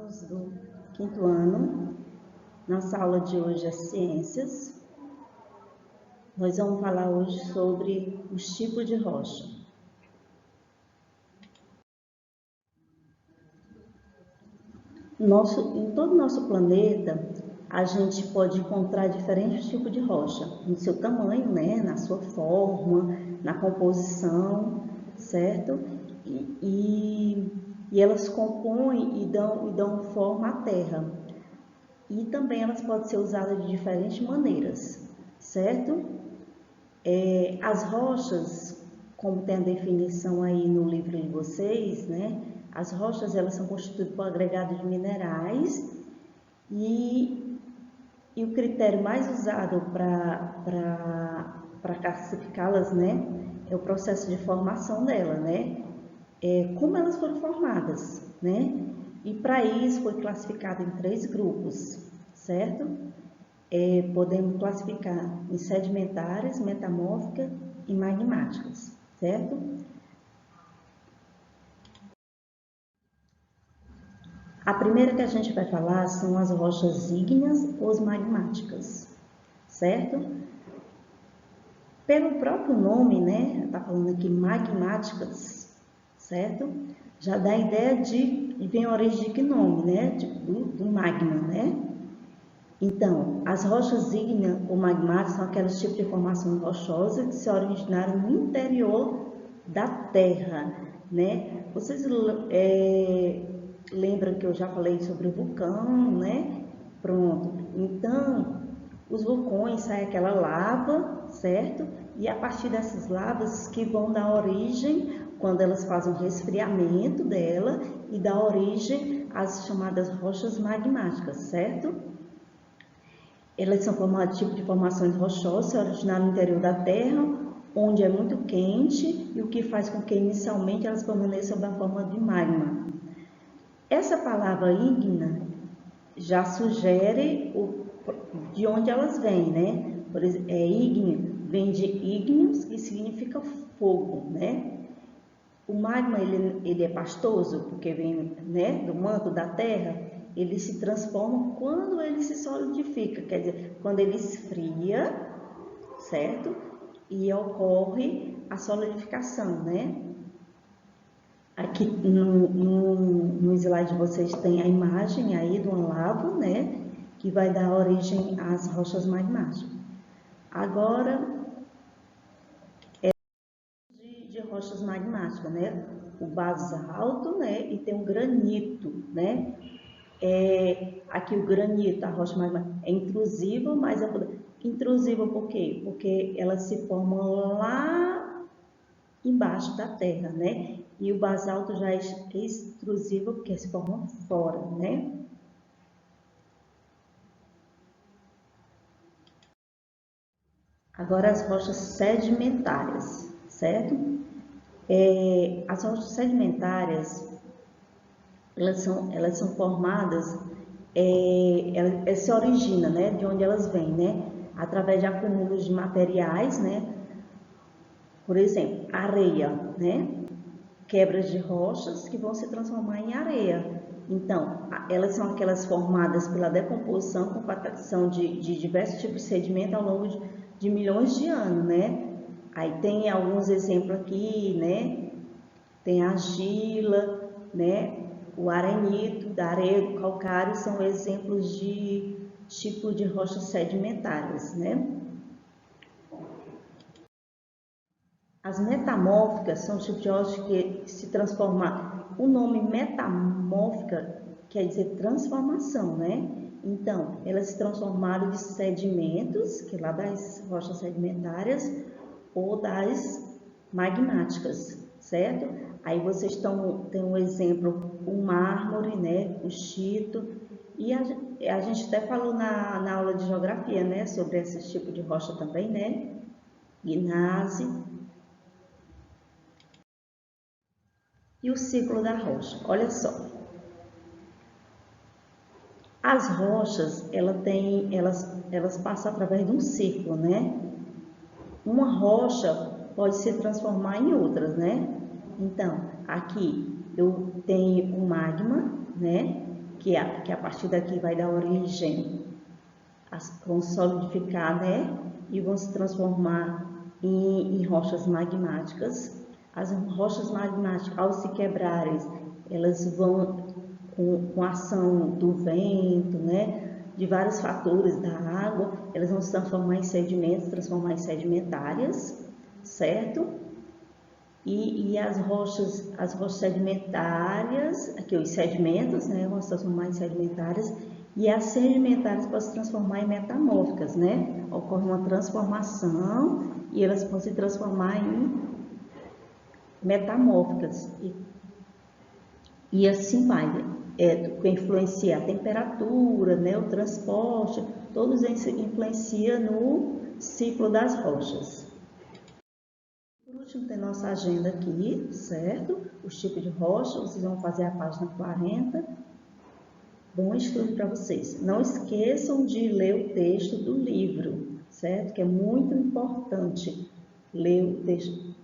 alunos do quinto ano. Nossa aula de hoje é Ciências. Nós vamos falar hoje sobre os tipos de rocha. Em todo o nosso planeta, a gente pode encontrar diferentes tipos de rocha, no seu tamanho, né, na sua forma, na composição, certo? E elas compõem e dão forma à Terra. E também elas podem ser usadas de diferentes maneiras, certo? As rochas, como tem a definição aí no livro de vocês, né? As rochas, elas são constituídas por agregado de minerais e o critério mais usado para classificá-las, né, é o processo de formação dela, né? Como elas foram formadas, né? E para isso foi classificado em 3 grupos, certo? Podemos classificar em sedimentares, metamórficas e magmáticas, certo? A primeira que a gente vai falar são as rochas ígneas ou magmáticas, certo? Pelo próprio nome, né, está falando aqui magmáticas, certo? Já dá a ideia vem a origem de que nome, né? Do magma, né? Então, as rochas ígneas ou magmáticas são aqueles tipos de formações rochosas que se originaram no interior da Terra, né? Vocês lembram que eu já falei sobre o vulcão, né? Pronto. Então, os vulcões saem aquela lava, certo? E a partir dessas lavas que vão dar origem, quando elas fazem o resfriamento dela, e dá origem às chamadas rochas magmáticas, certo? Elas são formadas tipo de formações rochosas, se originam no interior da Terra, onde é muito quente, e o que faz com que inicialmente elas permaneçam sob a forma de magma. Essa palavra ígnea já sugere de onde elas vêm, né? Por exemplo, ígneo vem de ígneos, que significa fogo, né? O magma ele é pastoso, porque vem, né, do manto da Terra. Ele se transforma quando ele se solidifica, quer dizer, quando ele esfria, certo? E ocorre a solidificação, né? Aqui no slide vocês têm a imagem aí de um lago, né? Que vai dar origem às rochas magmáticas. Agora, de rochas magmáticas, né? O basalto, né? E tem o granito, né? Aqui o granito, a rocha magmática, é intrusiva, mas intrusiva por quê? Porque ela se forma lá embaixo da terra, né? E o basalto já é extrusivo porque se forma fora, né? Agora as rochas sedimentares, certo? As rochas sedimentares, elas são formadas, elas se originam, né? De onde elas vêm, né? Através de acúmulos de materiais, né? Por exemplo, areia, né? Quebras de rochas que vão se transformar em areia. Então, elas são aquelas formadas pela decomposição, compactação de diversos tipos de sedimento ao longo de milhões de anos, né? Aí tem alguns exemplos aqui, né? Tem a argila, né? O arenito, da areia, do calcário, são exemplos de tipo de rochas sedimentares, né? As metamórficas são tipos de rochas que se transformam. O nome metamórfica quer dizer transformação, né? Então, elas se transformaram de sedimentos, que é lá das rochas sedimentares, ou das magmáticas, certo? Aí vocês têm um exemplo, o mármore, né? O schito. E a gente até falou na aula de geografia, né? Sobre esse tipo de rocha também, né? Gneiss. E o ciclo da rocha, olha só. As rochas, elas passam através de um ciclo, né? Uma rocha pode se transformar em outras, né? Então, aqui eu tenho o magma, né? que a partir daqui vai dar origem, vão solidificar, né? E vão se transformar em rochas magmáticas. As rochas magmáticas, ao se quebrarem, elas vão, com a ação do vento, né? De vários fatores da água, elas vão se transformar em sedimentos, transformar em sedimentárias, certo? E as rochas sedimentárias, aqui os sedimentos, né, vão se transformar em sedimentárias, e as sedimentárias podem se transformar em metamórficas, né? Ocorre uma transformação e elas podem se transformar em metamórficas. E assim vai, que influencia a temperatura, né, o transporte, todos isso influencia no ciclo das rochas. Por último, tem nossa agenda aqui, certo? Os tipos de rocha, vocês vão fazer a página 40. Bom estudo para vocês. Não esqueçam de ler o texto do livro, certo? Que é muito importante ler o texto